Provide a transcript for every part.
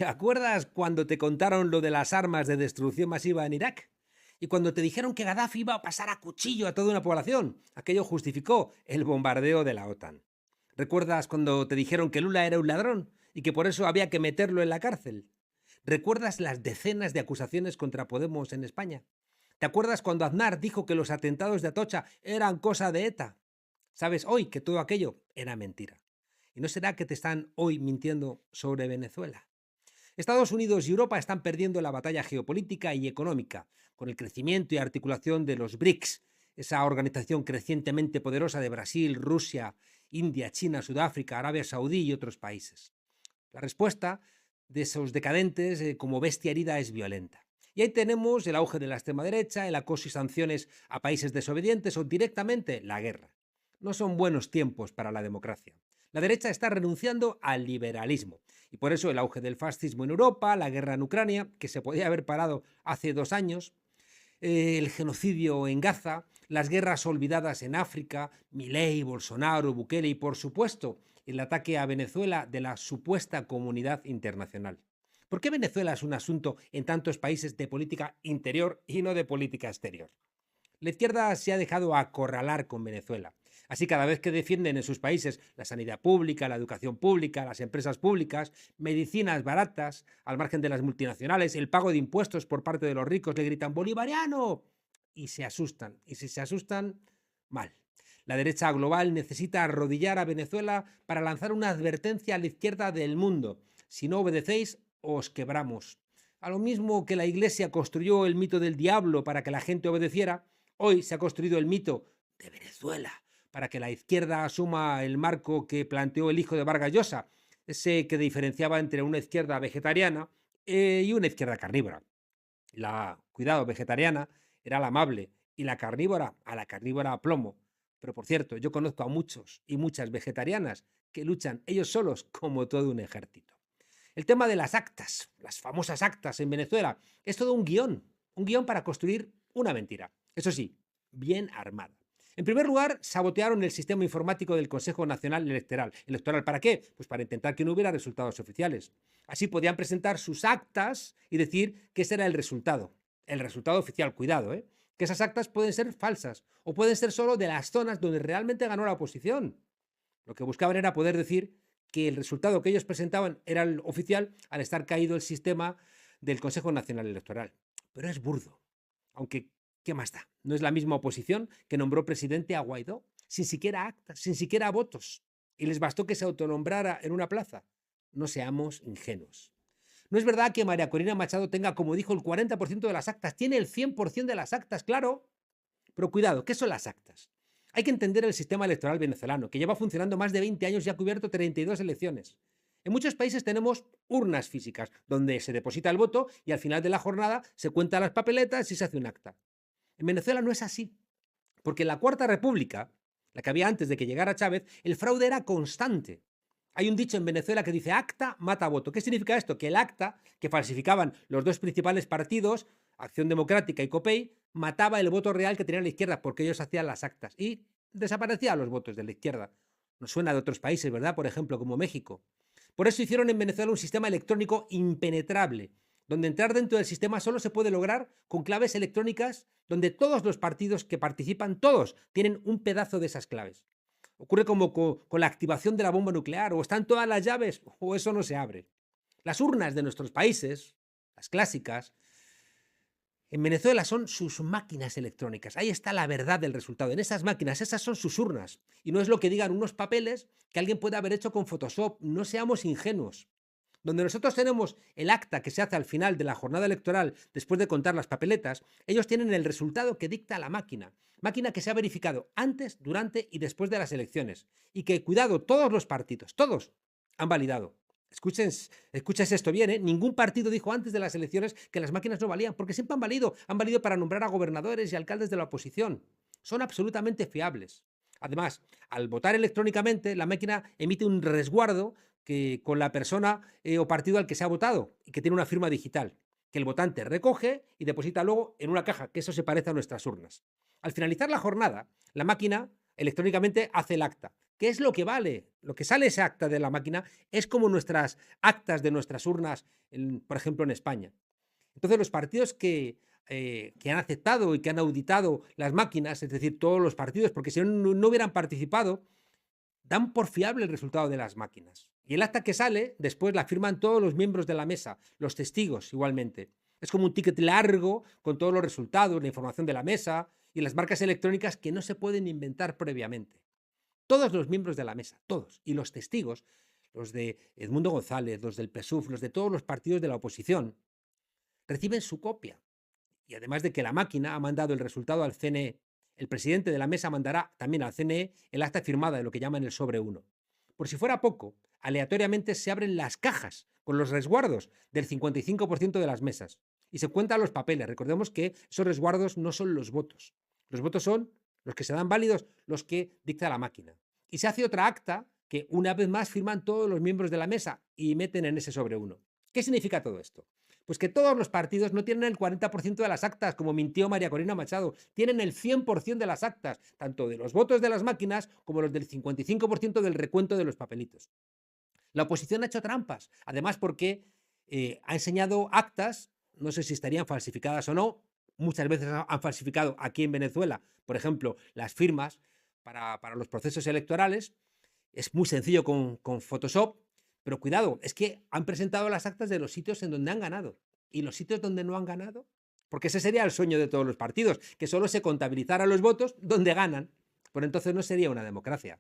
¿Te acuerdas cuando te contaron lo de las armas de destrucción masiva en Irak? Y cuando te dijeron que Gaddafi iba a pasar a cuchillo a toda una población, aquello justificó el bombardeo de la OTAN. ¿Recuerdas cuando te dijeron que Lula era un ladrón y que por eso había que meterlo en la cárcel? ¿Recuerdas las decenas de acusaciones contra Podemos en España? ¿Te acuerdas cuando Aznar dijo que los atentados de Atocha eran cosa de ETA? Sabes hoy que todo aquello era mentira. ¿Y no será que te están hoy mintiendo sobre Venezuela? Estados Unidos y Europa están perdiendo la batalla geopolítica y económica con el crecimiento y articulación de los BRICS, esa organización crecientemente poderosa de Brasil, Rusia, India, China, Sudáfrica, Arabia Saudí y otros países. La respuesta de esos decadentes como bestia herida es violenta. Y ahí tenemos el auge de la extrema derecha, el acoso y sanciones a países desobedientes o directamente la guerra. No son buenos tiempos para la democracia. La derecha está renunciando al liberalismo y por eso el auge del fascismo en Europa, la guerra en Ucrania, que se podía haber parado hace 2 años, el genocidio en Gaza, las guerras olvidadas en África, Milei, Bolsonaro, Bukele y, por supuesto, el ataque a Venezuela de la supuesta comunidad internacional. ¿Por qué Venezuela es un asunto en tantos países de política interior y no de política exterior? La izquierda se ha dejado acorralar con Venezuela. Así, cada vez que defienden en sus países la sanidad pública, la educación pública, las empresas públicas, medicinas baratas, al margen de las multinacionales, el pago de impuestos por parte de los ricos, le gritan ¡bolivariano! Y se asustan. Y si se asustan, mal. La derecha global necesita arrodillar a Venezuela para lanzar una advertencia a la izquierda del mundo. Si no obedecéis, os quebramos. A lo mismo que la Iglesia construyó el mito del diablo para que la gente obedeciera, hoy se ha construido el mito de Venezuela para que la izquierda asuma el marco que planteó el hijo de Vargas Llosa, ese que diferenciaba entre una izquierda vegetariana y una izquierda carnívora. La, cuidado, vegetariana era la amable y la carnívora a la carnívora a plomo. Pero por cierto, yo conozco a muchos y muchas vegetarianas que luchan ellos solos como todo un ejército. El tema de las actas, las famosas actas en Venezuela, es todo un guión para construir una mentira. Eso sí, bien armada. En primer lugar, sabotearon el sistema informático del Consejo Nacional Electoral. ¿Electoral para qué? Pues para intentar que no hubiera resultados oficiales. Así podían presentar sus actas y decir que ese era el resultado. El resultado oficial, cuidado, ¿eh? Que esas actas pueden ser falsas o pueden ser solo de las zonas donde realmente ganó la oposición. Lo que buscaban era poder decir que el resultado que ellos presentaban era el oficial al estar caído el sistema del Consejo Nacional Electoral. Pero es burdo. Aunque, ¿qué más da? No es la misma oposición que nombró presidente a Guaidó, sin siquiera actas, sin siquiera votos. Y les bastó que se autonombrara en una plaza. No seamos ingenuos. No es verdad que María Corina Machado tenga, como dijo, el 40% de las actas. Tiene el 100% de las actas, claro. Pero cuidado, ¿qué son las actas? Hay que entender el sistema electoral venezolano, que lleva funcionando más de 20 años y ha cubierto 32 elecciones. En muchos países tenemos urnas físicas, donde se deposita el voto y al final de la jornada se cuentan las papeletas y se hace un acta. En Venezuela no es así, porque en la Cuarta República, la que había antes de que llegara Chávez, el fraude era constante. Hay un dicho en Venezuela que dice acta mata voto. ¿Qué significa esto? Que el acta que falsificaban los dos principales partidos, Acción Democrática y COPEI, mataba el voto real que tenía la izquierda porque ellos hacían las actas y desaparecían los votos de la izquierda. Nos suena de otros países, ¿verdad? Por ejemplo, como México. Por eso hicieron en Venezuela un sistema electrónico impenetrable, donde entrar dentro del sistema solo se puede lograr con claves electrónicas donde todos los partidos que participan, todos, tienen un pedazo de esas claves. Ocurre como con la activación de la bomba nuclear, o están todas las llaves o eso no se abre. Las urnas de nuestros países, las clásicas, en Venezuela son sus máquinas electrónicas. Ahí está la verdad del resultado. En esas máquinas, esas son sus urnas. Y no es lo que digan unos papeles que alguien puede haber hecho con Photoshop. No seamos ingenuos. Donde nosotros tenemos el acta que se hace al final de la jornada electoral después de contar las papeletas, ellos tienen el resultado que dicta la máquina. Máquina que se ha verificado antes, durante y después de las elecciones. Y que, cuidado, todos los partidos, todos, han validado. Escuchen esto bien, ¿eh? Ningún partido dijo antes de las elecciones que las máquinas no valían, porque siempre han valido para nombrar a gobernadores y alcaldes de la oposición. Son absolutamente fiables. Además, al votar electrónicamente, la máquina emite un resguardo que, con la persona o partido al que se ha votado y que tiene una firma digital, que el votante recoge y deposita luego en una caja, que eso se parece a nuestras urnas. Al finalizar la jornada, la máquina electrónicamente hace el acta, ¿Qué es lo que vale? Lo que sale ese acta de la máquina es como nuestras actas de nuestras urnas, por ejemplo, en España. Entonces, los partidos que han aceptado y que han auditado las máquinas, es decir, todos los partidos, porque si no hubieran participado, dan por fiable el resultado de las máquinas. Y el acta que sale, después la firman todos los miembros de la mesa, los testigos igualmente. Es como un ticket largo con todos los resultados, la información de la mesa y las marcas electrónicas que no se pueden inventar previamente. Todos los miembros de la mesa, todos, y los testigos, los de Edmundo González, los del PSUV, los de todos los partidos de la oposición, reciben su copia. Y además de que la máquina ha mandado el resultado al CNE, el presidente de la mesa mandará también al CNE el acta firmada de lo que llaman el sobre 1. Por si fuera poco, aleatoriamente se abren las cajas con los resguardos del 55% de las mesas y se cuentan los papeles. Recordemos que esos resguardos no son los votos. Los votos son los que se dan válidos, los que dicta la máquina. Y se hace otra acta que una vez más firman todos los miembros de la mesa y meten en ese sobre 1. ¿Qué significa todo esto? Pues que todos los partidos no tienen el 40% de las actas, como mintió María Corina Machado, tienen el 100% de las actas, tanto de los votos de las máquinas como los del 55% del recuento de los papelitos. La oposición ha hecho trampas, además porque ha enseñado actas, no sé si estarían falsificadas o no, muchas veces han falsificado aquí en Venezuela, por ejemplo, las firmas para los procesos electorales. Es muy sencillo con Photoshop, pero cuidado, es que han presentado las actas de los sitios en donde han ganado y los sitios donde no han ganado, porque ese sería el sueño de todos los partidos, que solo se contabilizaran los votos donde ganan. Por entonces no sería una democracia.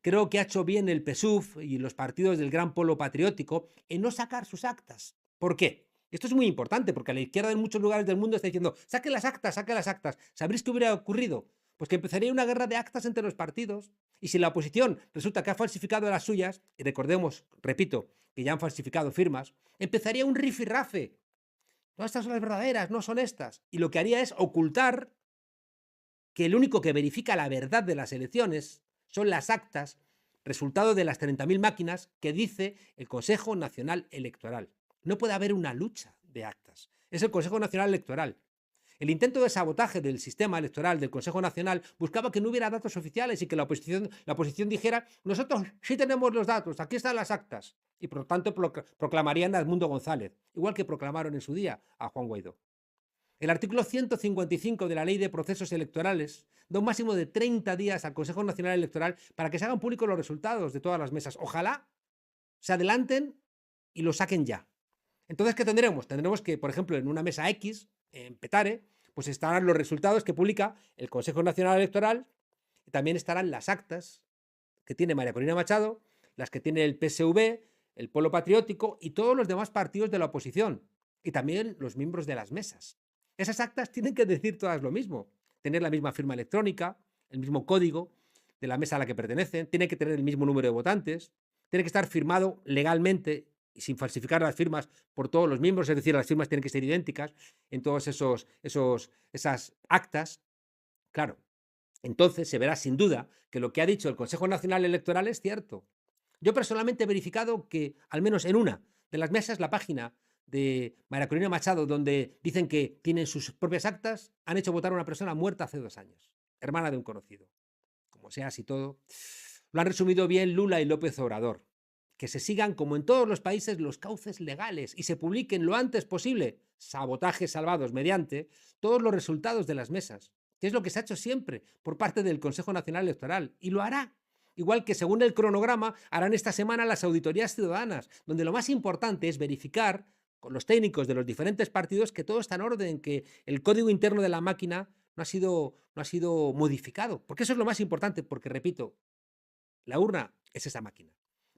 Creo que ha hecho bien el PSUV y los partidos del gran polo patriótico en no sacar sus actas. ¿Por qué? Esto es muy importante porque la izquierda en muchos lugares del mundo está diciendo, saque las actas, saque las actas. ¿Sabréis qué hubiera ocurrido? Pues que empezaría una guerra de actas entre los partidos. Y si la oposición resulta que ha falsificado las suyas, y recordemos, repito, que ya han falsificado firmas, empezaría un rifirrafe. No, estas son las verdaderas, no son estas. Y lo que haría es ocultar que el único que verifica la verdad de las elecciones son las actas, resultado de las 30.000 máquinas que dice el Consejo Nacional Electoral. No puede haber una lucha de actas. Es el Consejo Nacional Electoral. El intento de sabotaje del sistema electoral del Consejo Nacional buscaba que no hubiera datos oficiales y que la oposición dijera, nosotros sí tenemos los datos, aquí están las actas. Y por lo tanto proclamarían a Edmundo González, igual que proclamaron en su día a Juan Guaidó. El artículo 155 de la Ley de Procesos Electorales da un máximo de 30 días al Consejo Nacional Electoral para que se hagan públicos los resultados de todas las mesas. Ojalá se adelanten y lo saquen ya. Entonces, ¿qué tendremos? Tendremos que, por ejemplo, en una mesa X, en Petare, pues estarán los resultados que publica el Consejo Nacional Electoral y también estarán las actas que tiene María Corina Machado, las que tiene el PSV, el Polo Patriótico y todos los demás partidos de la oposición y también los miembros de las mesas. Esas actas tienen que decir todas lo mismo, tener la misma firma electrónica, el mismo código de la mesa a la que pertenecen, tiene que tener el mismo número de votantes, tiene que estar firmado legalmente y sin falsificar las firmas por todos los miembros, es decir, las firmas tienen que ser idénticas en todas esas actas. Claro, entonces se verá sin duda que lo que ha dicho el Consejo Nacional Electoral es cierto. Yo personalmente he verificado que, al menos en una de las mesas, la página de María Corina Machado, donde dicen que tienen sus propias actas, han hecho votar a una persona muerta hace 2 años, hermana de un conocido. Como sea así todo, lo han resumido bien Lula y López Obrador. Que se sigan, como en todos los países, los cauces legales y se publiquen lo antes posible, sabotajes salvados mediante, todos los resultados de las mesas, que es lo que se ha hecho siempre por parte del Consejo Nacional Electoral, y lo hará. Igual que según el cronograma harán esta semana las auditorías ciudadanas, donde lo más importante es verificar con los técnicos de los diferentes partidos que todo está en orden, que el código interno de la máquina no ha sido modificado. Porque eso es lo más importante, porque repito, la urna es esa máquina.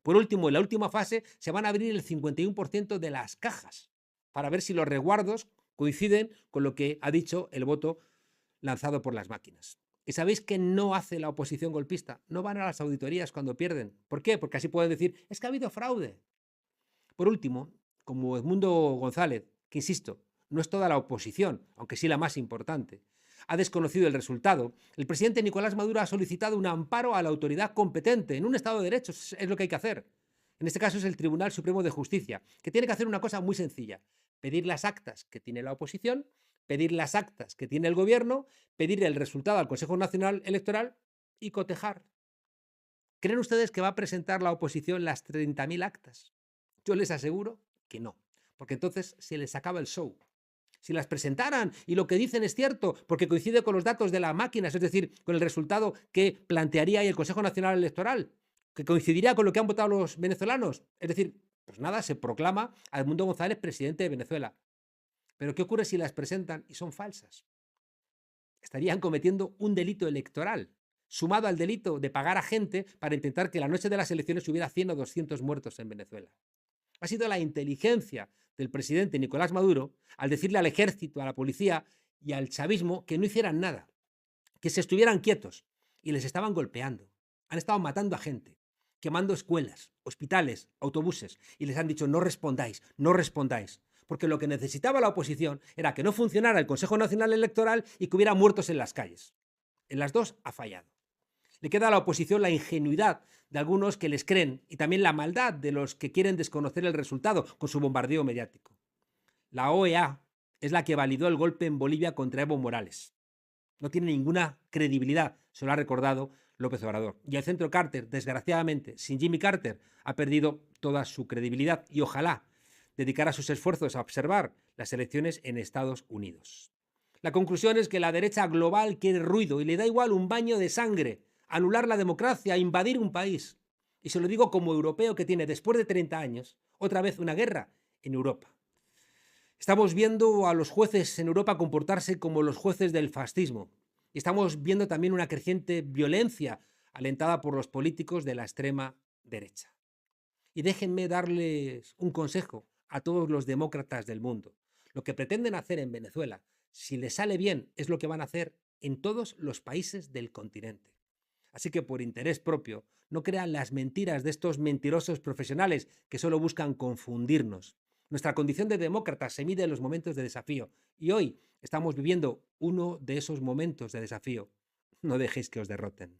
Por último, en la última fase se van a abrir el 51% de las cajas para ver si los resguardos coinciden con lo que ha dicho el voto lanzado por las máquinas. ¿Y sabéis qué no hace la oposición golpista? No van a las auditorías cuando pierden. ¿Por qué? Porque así pueden decir, es que ha habido fraude. Por último, como Edmundo González, que insisto, no es toda la oposición, aunque sí la más importante, ha desconocido el resultado, el presidente Nicolás Maduro ha solicitado un amparo a la autoridad competente en un Estado de Derecho. Es lo que hay que hacer. En este caso es el Tribunal Supremo de Justicia, que tiene que hacer una cosa muy sencilla: pedir las actas que tiene la oposición, pedir las actas que tiene el gobierno, pedir el resultado al Consejo Nacional Electoral y cotejar. ¿Creen ustedes que va a presentar la oposición las 30.000 actas? Yo les aseguro que no, porque entonces se les acaba el show. Si las presentaran y lo que dicen es cierto, porque coincide con los datos de las máquinas, es decir, con el resultado que plantearía ahí el Consejo Nacional Electoral, que coincidiría con lo que han votado los venezolanos, es decir, pues nada, se proclama a Edmundo González presidente de Venezuela. Pero ¿qué ocurre si las presentan y son falsas? Estarían cometiendo un delito electoral, sumado al delito de pagar a gente para intentar que la noche de las elecciones hubiera 100 o 200 muertos en Venezuela. Ha sido la inteligencia del presidente Nicolás Maduro al decirle al ejército, a la policía y al chavismo que no hicieran nada, que se estuvieran quietos, y les estaban golpeando. Han estado matando a gente, quemando escuelas, hospitales, autobuses, y les han dicho no respondáis, no respondáis. Porque lo que necesitaba la oposición era que no funcionara el Consejo Nacional Electoral y que hubiera muertos en las calles. En las dos ha fallado. Le queda a la oposición la ingenuidad de algunos que les creen y también la maldad de los que quieren desconocer el resultado con su bombardeo mediático. La OEA es la que validó el golpe en Bolivia contra Evo Morales. No tiene ninguna credibilidad, se lo ha recordado López Obrador. Y el Centro Carter, desgraciadamente, sin Jimmy Carter, ha perdido toda su credibilidad y ojalá dedicara sus esfuerzos a observar las elecciones en Estados Unidos. La conclusión es que la derecha global quiere ruido y le da igual un baño de sangre, anular la democracia, invadir un país. Y se lo digo como europeo que tiene, después de 30 años, otra vez una guerra en Europa. Estamos viendo a los jueces en Europa comportarse como los jueces del fascismo. Y estamos viendo también una creciente violencia alentada por los políticos de la extrema derecha. Y déjenme darles un consejo a todos los demócratas del mundo. Lo que pretenden hacer en Venezuela, si les sale bien, es lo que van a hacer en todos los países del continente. Así que por interés propio, no crean las mentiras de estos mentirosos profesionales que solo buscan confundirnos. Nuestra condición de demócratas se mide en los momentos de desafío y hoy estamos viviendo uno de esos momentos de desafío. No dejéis que os derroten.